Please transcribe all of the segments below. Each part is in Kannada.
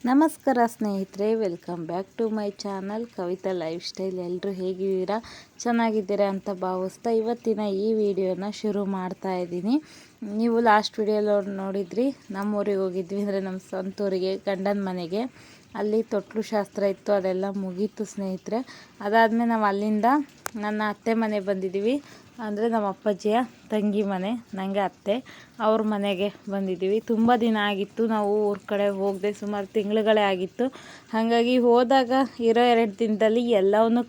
ನಮಸ್ಕಾರ ಸ್ನೇಹಿತರೆ, welcome back to my channel Kavitha lifestyle. ಎಲ್ಲರೂ ಹೇಗಿದ್ದೀರಾ? ಚೆನ್ನಾಗಿದ್ದೀರಾ ಅಂತ ಭಾವಿಸ್ತಾ ಇವತ್ತಿನ ಈ ವಿಡಿಯೋನ ಶುರು ಮಾಡ್ತಾ ಇದ್ದೀನಿ. ನೀವು ಲಾಸ್ಟ್ ವಿಡಿಯೋಲಿ ನೋಡಿದ್ರಿ, ನಮ್ಮೂರಿಗೆ ಹೋಗಿದ್ವಿ, ಅಂದರೆ ನಮ್ಮ ಸ್ವಂತೂರಿಗೆ, ಗಂಡನ ಮನೆಗೆ. ಅಲ್ಲಿ ತೊಟ್ಲು ಶಾಸ್ತ್ರ ಇತ್ತು, ಅದೆಲ್ಲ ಮುಗೀತು ಸ್ನೇಹಿತರೆ. ಅದಾದಮೇಲೆ ನಾವು ಅಲ್ಲಿಂದ ನನ್ನ ಅತ್ತೆ ಮನೆ ಬಂದಿದ್ದೀವಿ, ಅಂದರೆ ನಮ್ಮ ಅಪ್ಪಾಜಿಯ ತಂಗಿ ಮನೆ, ನನಗೆ ಅತ್ತೆ ಅವ್ರ ಮನೆಗೆ ಬಂದಿದ್ದೀವಿ. ತುಂಬ ದಿನ ಆಗಿತ್ತು ನಾವು ಊರ ಕಡೆ ಹೋಗದೆ, ಸುಮಾರು ತಿಂಗಳುಗಳೇ ಆಗಿತ್ತು. ಹಾಗಾಗಿ ಹೋದಾಗ ಇರೋ 2 ದಿನದಲ್ಲಿ ಎಲ್ಲವನ್ನೂ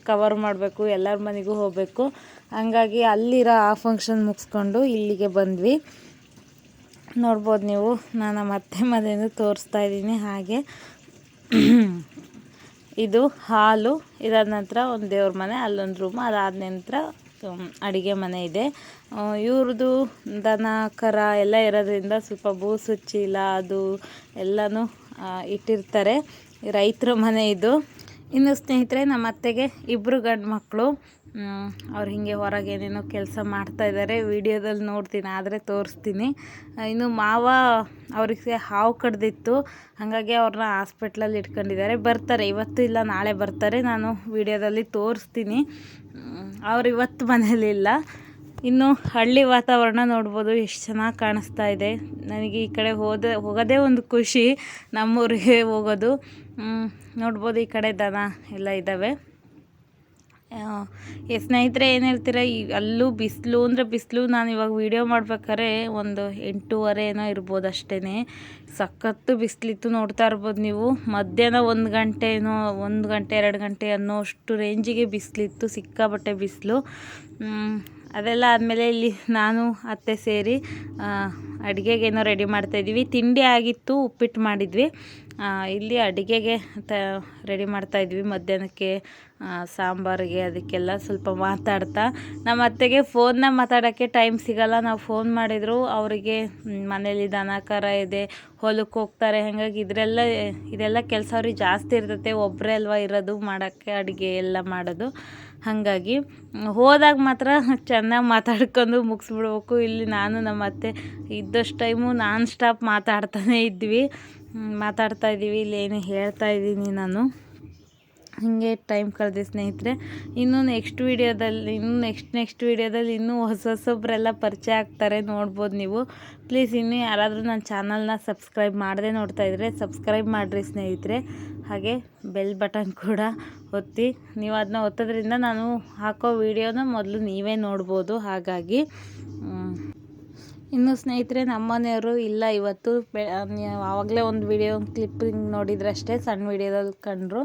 ಕವರ್ ಮಾಡಬೇಕು, ಎಲ್ಲರ ಮನೆಗೂ ಹೋಗಬೇಕು. ಹಾಗಾಗಿ ಅಲ್ಲಿರೋ ಆ ಫಂಕ್ಷನ್ ಮುಗಿಸ್ಕೊಂಡು ಇಲ್ಲಿಗೆ ಬಂದ್ವಿ. ನೋಡ್ಬೋದು ನೀವು, ನಾನು ನಮ್ಮ ಅತ್ತೆ ಮನೆಯೂ ತೋರಿಸ್ತಾ ಇದ್ದೀನಿ. ಹಾಗೆ ಇದು ಹಾಲು, ಇದಾದ ನಂತರ ಒಂದು ದೇವ್ರ ಮನೆ, ಅಲ್ಲೊಂದು ರೂಮು, ಅದಾದ ನಂತರ ಅಡುಗೆ ಮನೆ ಇದೆ. ಇವ್ರದ್ದು ದನ ಕರ ಎಲ್ಲ ಇರೋದ್ರಿಂದ ಸ್ವಲ್ಪ ಬೂಸು ಚೀಲ ಅದು ಎಲ್ಲನೂ ಇಟ್ಟಿರ್ತಾರೆ. ರೈತರ ಮನೆ ಇದು. ಇನ್ನು ಸ್ನೇಹಿತರೆ, ನಮ್ಮ ಅತ್ತೆಗೆ 2 ಗಂಡು ಮಕ್ಕಳು. ಅವ್ರು ಹೀಗೆ ಹೊರಗೆ ಏನೇನೋ ಕೆಲಸ ಮಾಡ್ತಾಯಿದ್ದಾರೆ. ವಿಡಿಯೋದಲ್ಲಿ ನೋಡ್ತೀನಿ, ಆದರೆ ತೋರಿಸ್ತೀನಿ. ಇನ್ನು ಮಾವ ಅವ್ರಿಗೆ ಹಾವು ಕಡ್ದಿತ್ತು, ಹಾಗಾಗಿ ಅವ್ರನ್ನ ಹಾಸ್ಪಿಟ್ಲಲ್ಲಿ ಇಟ್ಕೊಂಡಿದ್ದಾರೆ. ಬರ್ತಾರೆ, ಇವತ್ತು ಇಲ್ಲ ನಾಳೆ ಬರ್ತಾರೆ. ನಾನು ವಿಡಿಯೋದಲ್ಲಿ ತೋರಿಸ್ತೀನಿ. ಅವ್ರು ಇವತ್ತು ಮನೇಲಿಲ್ಲ. ಇನ್ನು ಹಳ್ಳಿ ವಾತಾವರಣ ನೋಡ್ಬೋದು, ಎಷ್ಟು ಚೆನ್ನಾಗಿ ಕಾಣಿಸ್ತಾ ಇದೆ. ನನಗೆ ಈ ಕಡೆ ಹೋಗೋದೇ ಒಂದು ಖುಷಿ, ನಮ್ಮೂರಿಗೆ ಹೋಗೋದು. ನೋಡ್ಬೋದು, ಈ ಕಡೆ ದನ ಎಲ್ಲ ಇದ್ದಾವೆ. ಸ್ನೇಹಿತರೆ, ಏನು ಹೇಳ್ತೀರಾ, ಅಲ್ಲೂ ಬಿಸಿಲು ಅಂದರೆ ಬಿಸಿಲು. ನಾನು ಇವಾಗ ವೀಡಿಯೋ ಮಾಡ್ಬೇಕಾದ್ರೆ ಒಂದು 8:30 ಏನೋ ಇರ್ಬೋದು ಅಷ್ಟೇ. ಸಖತ್ತು ಬಿಸಿಲಿತ್ತು, ನೋಡ್ತಾ ಇರ್ಬೋದು ನೀವು. ಮಧ್ಯಾಹ್ನ 1 ಗಂಟೆನೋ 1 ಗಂಟೆ 2 ಗಂಟೆ ಅನ್ನೋಷ್ಟು ರೇಂಜಿಗೆ ಬಿಸಿಲಿತ್ತು, ಸಿಕ್ಕಾಬಟ್ಟೆ ಬಿಸಿಲು. ಅದೆಲ್ಲ ಆದಮೇಲೆ ಇಲ್ಲಿ ನಾನು ಅತ್ತೆ ಸೇರಿ ಅಡುಗೆಗೇನೋ ರೆಡಿ ಮಾಡ್ತಾಯಿದ್ವಿ. ತಿಂಡಿ ಆಗಿತ್ತು, ಉಪ್ಪಿಟ್ಟು ಮಾಡಿದ್ವಿ. ಇಲ್ಲಿ ಅಡುಗೆಗೆ ರೆಡಿ ಮಾಡ್ತಾಯಿದ್ವಿ, ಮಧ್ಯಾಹ್ನಕ್ಕೆ ಸಾಂಬಾರಿಗೆ. ಅದಕ್ಕೆಲ್ಲ ಸ್ವಲ್ಪ ಮಾತಾಡ್ತಾ, ನಮ್ಮ ಅತ್ತೆಗೆ ಫೋನ್ನ ಮಾತಾಡೋಕ್ಕೆ ಟೈಮ್ ಸಿಗೋಲ್ಲ. ನಾವು ಫೋನ್ ಮಾಡಿದ್ರು ಅವರಿಗೆ ಮನೇಲಿ ದನ ಕರ ಇದೆ, ಹೊಲಕ್ಕೆ ಹೋಗ್ತಾರೆ. ಹಾಗಾಗಿ ಇದೆಲ್ಲ ಕೆಲಸ ಅವ್ರಿಗೆ ಜಾಸ್ತಿ ಇರ್ತೈತೆ. ಒಬ್ಬರೇ ಅಲ್ವಾ ಇರೋದು, ಮಾಡೋಕ್ಕೆ ಅಡುಗೆ ಎಲ್ಲ ಮಾಡೋದು. ಹಾಗಾಗಿ ಹೋದಾಗ ಮಾತ್ರ ಚೆನ್ನಾಗಿ ಮಾತಾಡ್ಕೊಂಡು ಮುಗಿಸ್ಬಿಡ್ಬೇಕು. ಇಲ್ಲಿ ನಾನು ನಮ್ಮ ಅತ್ತೆ ಇದ್ದಷ್ಟು ಟೈಮು ನಾನ್ ಸ್ಟಾಪ್ ಮಾತಾಡ್ತಾನೇ ಮಾತಾಡ್ತಾಯಿದ್ದೀವಿ. ಇಲ್ಲಿ ಏನು ಹೇಳ್ತಾ ಇದ್ದೀನಿ ನಾನು. ಹೀಗೆ ಟೈಮ್ ಕಳೆದೆ ಸ್ನೇಹಿತರೆ. ಇನ್ನು ನೆಕ್ಸ್ಟ್ ವೀಡಿಯೋದಲ್ಲಿ ಇನ್ನೂ ಹೊಸೊಬ್ಬರೆಲ್ಲ ಪರಿಚಯ ಆಗ್ತಾರೆ, ನೋಡ್ಬೋದು ನೀವು. ಪ್ಲೀಸ್ ಇನ್ನೂ ಯಾರಾದರೂ ನನ್ನ ಚಾನಲ್ನ ಸಬ್ಸ್ಕ್ರೈಬ್ ಮಾಡದೆ ನೋಡ್ತಾ ಇದ್ದರೆ ಸಬ್ಸ್ಕ್ರೈಬ್ ಮಾಡಿರಿ ಸ್ನೇಹಿತರೆ. ಹಾಗೆ ಬೆಲ್ ಬಟನ್ ಕೂಡ ಒತ್ತಿ. ನೀವು ಅದನ್ನ ಒತ್ತೋದ್ರಿಂದ ನಾನು ಹಾಕೋ ವೀಡಿಯೋನ ಮೊದಲು ನೀವೇ ನೋಡ್ಬೋದು. ಹಾಗಾಗಿ ಇನ್ನು ಸ್ನೇಹಿತರೆ, ನಮ್ಮನೆಯವರು ಇಲ್ಲ ಇವತ್ತು. ಆವಾಗಲೇ ಒಂದು ವಿಡಿಯೋ ಕ್ಲಿಪ್ಪಿಂಗ್ ನೋಡಿದ್ರಷ್ಟೇ, ಸಣ್ಣ ವಿಡಿಯೋದಲ್ಲಿ ಕಂಡ್ರು.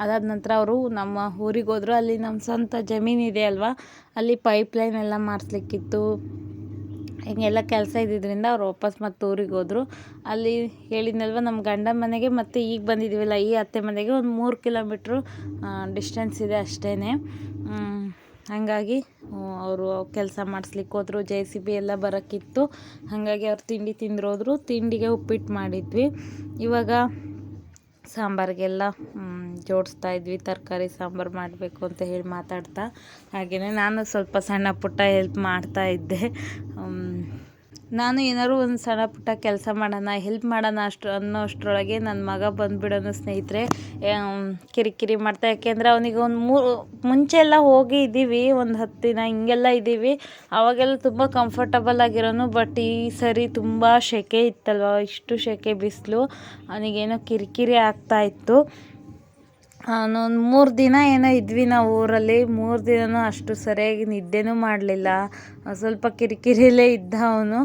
ಅದಾದ ನಂತರ ಅವರು ನಮ್ಮ ಊರಿಗೆ ಹೋದರು. ಅಲ್ಲಿ ನಮ್ಮ ಸ್ವಂತ ಜಮೀನಿದೆ ಅಲ್ವಾ, ಅಲ್ಲಿ ಪೈಪ್ಲೈನ್ ಎಲ್ಲ ಮಾಡಿಸ್ಲಿಕ್ಕಿತ್ತು. ಹಿಂಗೆಲ್ಲ ಕೆಲಸ ಇದ್ದಿದ್ದರಿಂದ ಅವ್ರು ವಾಪಸ್ ಮತ್ತೆ ಊರಿಗೆ ಹೋದರು. ಅಲ್ಲಿ ಹೇಳಿದ್ನಲ್ವ, ನಮ್ಮ ಗಂಡನ ಮನೆಗೆ ಮತ್ತು ಈಗ ಬಂದಿದ್ದೀವಲ್ಲ ಈ ಅತ್ತೆ ಮನೆಗೆ ಒಂದು 3 ಕಿಲೋಮೀಟ್ರು ಡಿಸ್ಟೆನ್ಸ್ ಇದೆ ಅಷ್ಟೇ. ಹಾಗಾಗಿ ಅವರು ಕೆಲಸ ಮಾಡಿಸ್ಲಿಕ್ಕೆ ಹೋದ್ರು. JCB ಎಲ್ಲ ಬರೋಕ್ಕಿತ್ತು. ಹಾಗಾಗಿ ಅವ್ರು ತಿಂಡಿ ತಿಂದ್ರೋದ್ರು. ತಿಂಡಿಗೆ ಉಪ್ಪಿಟ್ಟು ಮಾಡಿದ್ವಿ. ಇವಾಗ ಸಾಂಬಾರಿಗೆಲ್ಲ ಜೋಡಿಸ್ತಾ ಇದ್ವಿ. ತರಕಾರಿ ಸಾಂಬಾರು ಮಾಡಬೇಕು ಅಂತ ಹೇಳಿ ಮಾತಾಡ್ತಾ, ಹಾಗೆಯೇ ನಾನು ಸ್ವಲ್ಪ ಸಣ್ಣ ಪುಟ್ಟ ಹೆಲ್ಪ್ ಮಾಡ್ತಾ ಇದ್ದೆ. ನಾನು ಏನಾದ್ರು ಒಂದು ಸಣ್ಣ ಪುಟ್ಟ ಕೆಲಸ ಹೆಲ್ಪ್ ಮಾಡೋಣ ಅನ್ನೋಷ್ಟರೊಳಗೆ ನನ್ನ ಮಗ ಬಂದುಬಿಡೋನು ಸ್ನೇಹಿತರೆ. ಕಿರಿಕಿರಿ ಮಾಡ್ತಾ, ಯಾಕೆಂದರೆ ಅವನಿಗೆ ಮುಂಚೆ ಎಲ್ಲ ಹೋಗಿ ಇದ್ದೀವಿ, ಒಂದು 10 ದಿನ ಹಿಂಗೆಲ್ಲ ಇದ್ದೀವಿ. ಆವಾಗೆಲ್ಲ ತುಂಬ ಕಂಫರ್ಟಬಲ್ ಆಗಿರೋನು. ಬಟ್ ಈ ಸರಿ ತುಂಬ ಸೆಕೆ ಇತ್ತಲ್ವ, ಇಷ್ಟು ಸೆಕೆ ಬಿಸಿಲು, ಅವನಿಗೇನೋ ಕಿರಿಕಿರಿ ಆಗ್ತಾಯಿತ್ತು. ಒಂದು 3 ದಿನ ಏನೋ ಇದ್ವಿ ನಾವು ಊರಲ್ಲಿ. 3 ದಿನವೂ ಅಷ್ಟು ಸರಿಯಾಗಿ ನಿದ್ದೆನೂ ಮಾಡಲಿಲ್ಲ. ಸ್ವಲ್ಪ ಕಿರಿಕಿರಿಯಲ್ಲೇ ಇದ್ದ ಅವನು.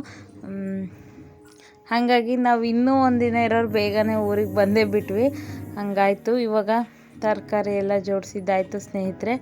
ಹಾಗಾಗಿ ನಾವು ಇನ್ನೂ 1 ದಿನ ಇರೋರು ಬೇಗನೆ ಊರಿಗೆ ಬಂದೇ ಬಿಟ್ವಿ. ಹಂಗಾಯಿತು. ಇವಾಗ ತರಕಾರಿ ಎಲ್ಲ ಜೋಡಿಸಿದ್ದಾಯಿತು ಸ್ನೇಹಿತರೆ.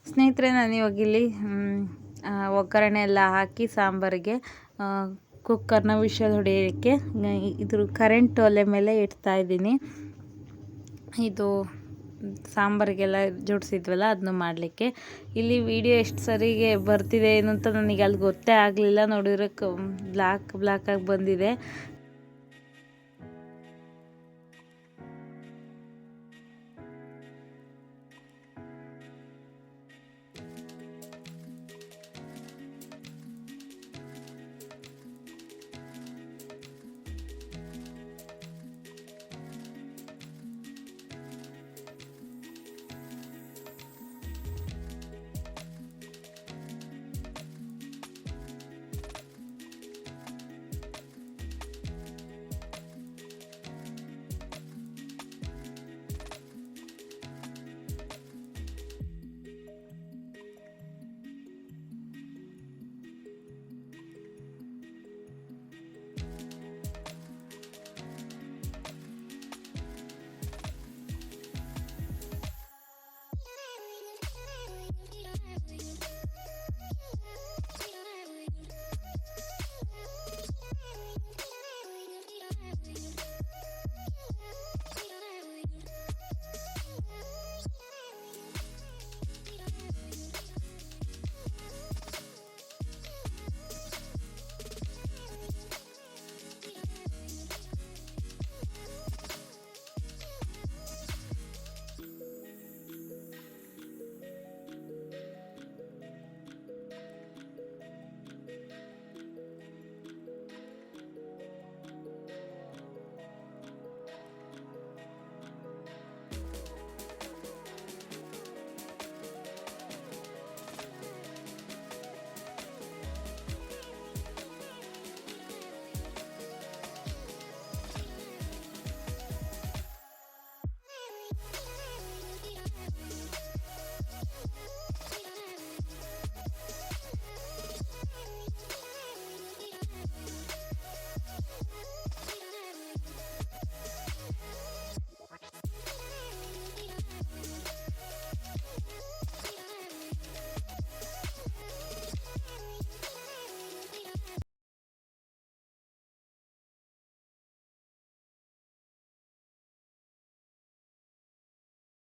ಸ್ನೇಹಿತರೆ, ನಾನು ಇವಾಗಿಲ್ಲಿ ಒಗ್ಗರಣೆ ಎಲ್ಲ ಹಾಕಿ ಸಾಂಬಾರಿಗೆ ಕುಕ್ಕರ್ನ ವಿಷಲ್ ಹೊಡೆಯೋಕ್ಕೆ ಇದ್ರ ಕರೆಂಟ್ ಒಲೆ ಮೇಲೆ ಇಡ್ತಾಯಿದ್ದೀನಿ. ಇದು ಸಾಂಬಾರಿಗೆಲ್ಲ ಜೋಡಿಸಿದ್ವಲ್ಲ ಅದನ್ನು ಮಾಡಲಿಕ್ಕೆ. ಇಲ್ಲಿ ವಿಡಿಯೋ ಎಷ್ಟು ಸರಿಗೆ ಬರ್ತಿದೆ ಏನು ಅಂತ ನನಗೆ ಅಲ್ಲಿ ಗೊತ್ತೇ ಆಗಲಿಲ್ಲ. ನೋಡಿದ್ರೆ ಬ್ಲ್ಯಾಕ್ ಆಗಿ ಬಂದಿದೆ.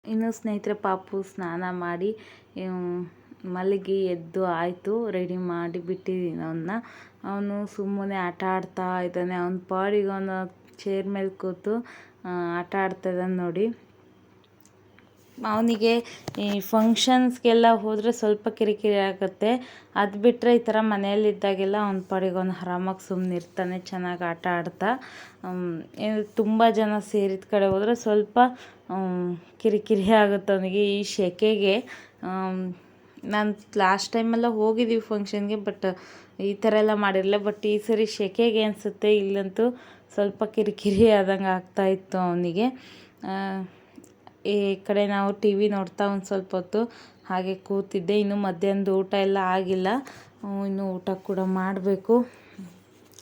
ಇನ್ನು ಸ್ನೇಹಿತರೆ, ಪಾಪು ಸ್ನಾನ ಮಾಡಿ ಮಲಗಿ ಎದ್ದು ಆಯಿತು. ರೆಡಿ ಮಾಡಿ ಬಿಟ್ಟಿದ್ದೀನಿ ಅವನು ಸುಮ್ಮನೆ ಆಟ ಆಡ್ತಾ ಇದ್ದಾನೆ. ಅವನ ಪಾಡಿಗೆ ಅವನು ಚೇರ್ ಮೇಲೆ ಕೂತು ಆಟ ಆಡ್ತಾ ಇದ್ದಾನೆ ನೋಡಿ. ಅವನಿಗೆ ಈ ಫಂಕ್ಷನ್ಸ್ಗೆಲ್ಲ ಹೋದರೆ ಸ್ವಲ್ಪ ಕಿರಿಕಿರಿ ಆಗುತ್ತೆ. ಅದು ಬಿಟ್ಟರೆ ಈ ಥರ ಮನೆಯಲ್ಲಿದ್ದಾಗೆಲ್ಲ ಅವನ ಪಾಡಿಗೆ ಅವನು ಆರಾಮಾಗಿ ಸುಮ್ಮನೆ ಇರ್ತಾನೆ, ಚೆನ್ನಾಗಿ ಆಟ ಆಡ್ತಾ. ತುಂಬ ಜನ ಸೇರಿದ ಕಡೆ ಹೋದರೆ ಸ್ವಲ್ಪ ಕಿರಿಕಿರಿ ಆಗುತ್ತೆ ಅವನಿಗೆ. ಈ ಸೆಕೆಗೆ ನಾನು ಲಾಸ್ಟ್ ಟೈಮೆಲ್ಲ ಹೋಗಿದ್ದೀವಿ ಫಂಕ್ಷನ್ಗೆ, ಬಟ್ ಈ ಥರ ಎಲ್ಲ ಮಾಡಿರಲಿಲ್ಲ. ಬಟ್ ಈ ಸರಿ ಸೆಕೆಗೆ ಅನಿಸುತ್ತೆ ಇಲ್ಲಂತೂ ಸ್ವಲ್ಪ ಕಿರಿಕಿರಿ ಆದಂಗೆ ಆಗ್ತಾಯಿತ್ತು ಅವನಿಗೆ. ಈ ಕಡೆ ನಾವು ಟಿ ವಿ ನೋಡ್ತಾ ಒಂದು ಸ್ವಲ್ಪ ಹೊತ್ತು ಹಾಗೆ ಕೂತಿದ್ದೆ. ಇನ್ನು ಮಧ್ಯಾಹ್ನದ ಊಟ ಎಲ್ಲ ಆಗಿಲ್ಲ, ಇನ್ನು ಊಟ ಕೂಡ ಮಾಡಬೇಕು.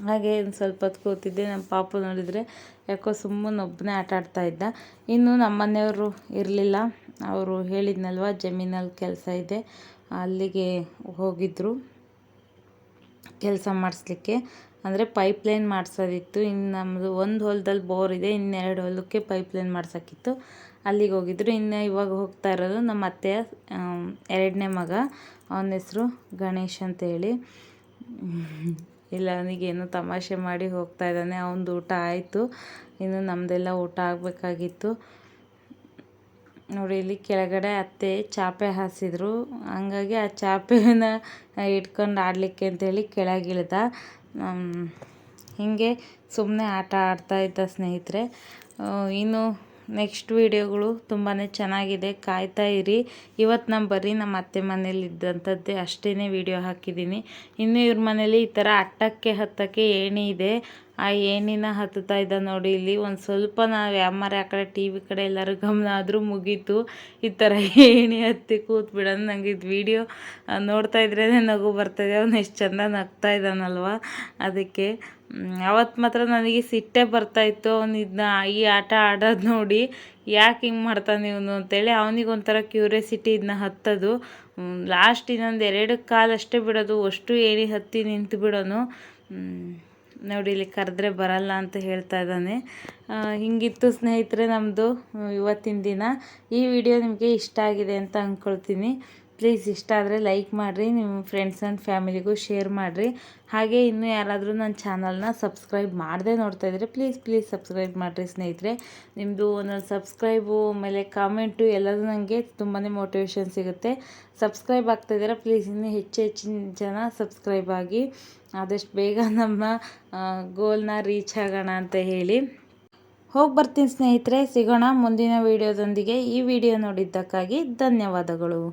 ಹಾಗೆ ಒಂದು ಸ್ವಲ್ಪ ಹೊತ್ತು ಕೂತಿದ್ದೆ. ನಮ್ಮ ಪಾಪು ನೋಡಿದರೆ ಯಾಕೋ ಸುಮ್ಮನೆ ಒಬ್ಬನೇ ಆಟ ಆಡ್ತಾಯಿದ್ದ. ಇನ್ನು ನಮ್ಮ ಮನೆಯವರು ಇರಲಿಲ್ಲ. ಅವರು ಹೇಳಿದ್ನಲ್ವ ಜಮೀನಲ್ಲಿ ಕೆಲಸ ಇದೆ, ಅಲ್ಲಿಗೆ ಹೋಗಿದ್ದರು ಕೆಲಸ ಮಾಡಿಸ್ಲಿಕ್ಕೆ. ಅಂದರೆ ಪೈಪ್ಲೈನ್ ಮಾಡಿಸೋದಿತ್ತು. ಇನ್ನು ನಮ್ಮದು ಒಂದು ಹೊಲದಲ್ಲಿ ಬೋರ್ ಇದೆ, ಇನ್ನೆರಡು ಹೊಲಕ್ಕೆ ಪೈಪ್ಲೈನ್ ಮಾಡ್ಸೋಕ್ಕಿತ್ತು. ಅಲ್ಲಿಗೆ ಹೋಗಿದ್ರು. ಇನ್ನು ಇವಾಗ ಹೋಗ್ತಾ ಇರೋದು ನಮ್ಮ ಅತ್ತೆಯ ಎರಡನೇ ಮಗ. ಅವನ ಹೆಸರು ಗಣೇಶ್ ಅಂತೇಳಿ. ಇಲ್ಲ, ಅವನಿಗೇನು ತಮಾಷೆ ಮಾಡಿ ಹೋಗ್ತಾ ಇದ್ದಾನೆ. ಅವನದು ಊಟ ಆಯಿತು, ಇನ್ನು ನಮ್ಮದೆಲ್ಲ ಊಟ ಆಗಬೇಕಾಗಿತ್ತು. ನೋಡಿ, ಇಲ್ಲಿ ಕೆಳಗಡೆ ಅತ್ತೆ ಚಾಪೆ ಹಾಸಿದ್ರು. ಹಂಗಾಗಿ ಆ ಚಾಪೆನ ಇಟ್ಕೊಂಡು ಆಡಲಿಕ್ಕೆ ಅಂತೇಳಿ ಕೆಳಗಿಳ್ದ. ಹೀಗೆ ಸುಮ್ಮನೆ ಆಟ ಆಡ್ತಾಯಿದ್ದ ಸ್ನೇಹಿತರೆ. ಇನ್ನು ನೆಕ್ಸ್ಟ್ ವೀಡಿಯೋಗಳು ತುಂಬಾ ಚೆನ್ನಾಗಿದೆ, ಕಾಯ್ತಾ ಇರಿ. ಇವತ್ತು ನಾನು ಬರೀ ನಮ್ಮ ಅತ್ತೆ ಮನೇಲಿ ಇದ್ದಂಥದ್ದೇ ಅಷ್ಟೇ ವೀಡಿಯೋ ಹಾಕಿದ್ದೀನಿ. ಇನ್ನು ಇವ್ರ ಮನೇಲಿ ಈ ಥರ ಅಟ್ಟಕ್ಕೆ ಹತ್ತಕ್ಕೆ ಏಣಿ ಇದೆ. ಆ ಏಣಿನ ಹತ್ತುತ್ತಾ ಇದ್ದ ನೋಡಿ. ಇಲ್ಲಿ ಒಂದು ಸ್ವಲ್ಪ ನಾವು ಯಾಮಾರೆ ಆ ಕಡೆ ಟಿ ವಿ ಕಡೆ ಎಲ್ಲರೂ ಗಮನ ಆದರೂ ಮುಗೀತು. ಈ ಥರ ಏಣಿ ಹತ್ತಿ ಕೂತ್ಬಿಡೋಣ. ನನಗೆ ಇದು ವೀಡಿಯೋ ನೋಡ್ತಾ ಇದ್ರೇ ನಗು ಬರ್ತಾಯಿದೆ. ಅವ್ನು ಎಷ್ಟು ಚೆಂದ ನಗ್ತಾ ಇದ್ದಾನಲ್ವ, ಅದಕ್ಕೆ ಅವತ್ತು ಮಾತ್ರ ನನಗೆ ಸಿಟ್ಟೇ ಬರ್ತಾಯಿತ್ತು. ಅವನು ಇದನ್ನ ಈ ಆಟ ಆಡೋದು ನೋಡಿ ಯಾಕೆ ಹಿಂಗೆ ಮಾಡ್ತಾನೆ ಇವನು ಅಂತೇಳಿ. ಅವನಿಗೊಂಥರ ಕ್ಯೂರಿಯಾಸಿಟಿ ಇದನ್ನ ಹತ್ತೋದು. ಲಾಸ್ಟ್ ಇನ್ನೊಂದು 2 ಕಾಲು ಅಷ್ಟೇ ಬಿಡೋದು, ಅಷ್ಟು ಏಣಿ ಹತ್ತಿ ನಿಂತು ಬಿಡೋನು. ನೋಡಿ ಇಲ್ಲಿ ಕರೆದ್ರೆ ಬರಲ್ಲ ಅಂತ ಹೇಳ್ತಾ ಇದ್ದಾನೆ. ಹಿಂಗಿತ್ತು ಸ್ನೇಹಿತರೆ ನಮ್ಮದು ಇವತ್ತಿನ ದಿನ. ಈ ವಿಡಿಯೋ ನಿಮಗೆ ಇಷ್ಟ ಆಗಿದೆ ಅಂತ ಅಂದ್ಕೊಳ್ತೀನಿ. ಪ್ಲೀಸ್ ಇಷ್ಟ ಆದರೆ ಲೈಕ್ ಮಾಡಿರಿ, ನಿಮ್ಮ ಫ್ರೆಂಡ್ಸ್ ಆ್ಯಂಡ್ ಫ್ಯಾಮಿಲಿಗೂ ಶೇರ್ ಮಾಡಿರಿ. ಹಾಗೆ ಇನ್ನೂ ಯಾರಾದರೂ ನನ್ನ ಚಾನಲ್ನ ಸಬ್ಸ್ಕ್ರೈಬ್ ಮಾಡದೆ ನೋಡ್ತಾ ಇದ್ದರೆ ಪ್ಲೀಸ್ ಸಬ್ಸ್ಕ್ರೈಬ್ ಮಾಡಿರಿ ಸ್ನೇಹಿತರೆ. ನಿಮ್ಮದು ಒಂದೊಂದು ಸಬ್ಸ್ಕ್ರೈಬು ಆಮೇಲೆ ಕಾಮೆಂಟು ಎಲ್ಲದೂ ನನಗೆ ತುಂಬಾ ಮೋಟಿವೇಶನ್ ಸಿಗುತ್ತೆ. ಸಬ್ಸ್ಕ್ರೈಬ್ ಆಗ್ತಾಯಿದ್ದೀರಾ, ಪ್ಲೀಸ್ ಇನ್ನೂ ಹೆಚ್ಚಿನ ಜನ ಸಬ್ಸ್ಕ್ರೈಬ್ ಆಗಿ ಆದಷ್ಟು ಬೇಗ ನಮ್ಮ ಗೋಲ್ನ ರೀಚ್ ಆಗೋಣ ಅಂತ ಹೇಳಿ. ಹೋಗಿ ಬರ್ತೀನಿ ಸ್ನೇಹಿತರೆ, ಸಿಗೋಣ ಮುಂದಿನ ವೀಡಿಯೋದೊಂದಿಗೆ. ಈ ವಿಡಿಯೋ ನೋಡಿದ್ದಕ್ಕಾಗಿ ಧನ್ಯವಾದಗಳು.